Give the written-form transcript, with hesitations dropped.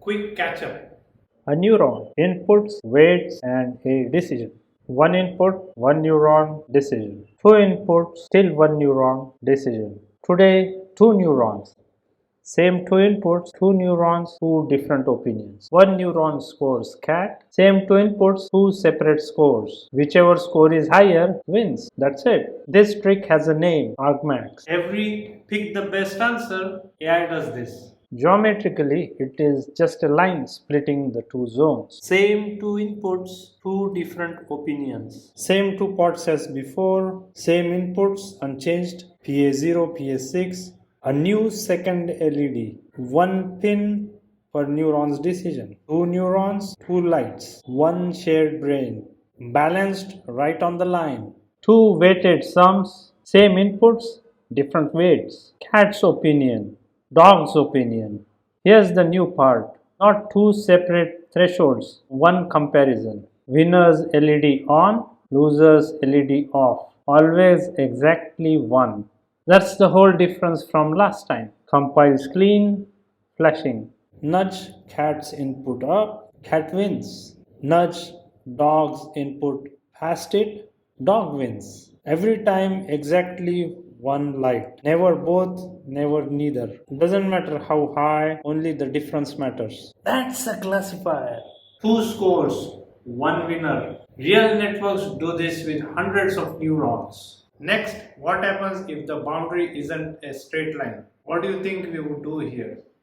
quick catch up. A neuron inputs, weights, and a decision. One input, one neuron, decision. Two inputs, still one neuron, decision. Today, two neurons. Same two inputs, two neurons, two different opinions. One neuron scores cat. Same two inputs, two separate scores. Whichever score is higher wins. That's it. This trick has a name, Argmax. Every pick the best answer, AI does this. Geometrically, it is just a line splitting the two zones. Same two inputs, two different opinions. Same two ports as before, same inputs unchanged, PA0, PA6, a new second LED, one pin per neuron's decision, two neurons, two lights, one shared brain, balanced right on the line, two weighted sums, same inputs, different weights, cat's opinion, dog's opinion. Here's the new part, not two separate thresholds, one comparison. Winner's LED on, loser's LED off. Always exactly one. That's the whole difference from last time. Compiles clean, flashing. Nudge cat's input up, cat wins. Nudge dog's input past it, dog wins. Every time exactly one light. Never both, never neither. Doesn't matter how high, only the difference matters. That's a classifier. Two scores, one winner. Real networks do this with hundreds of neurons. Next, what happens if the boundary isn't a straight line? What do you think we would do here?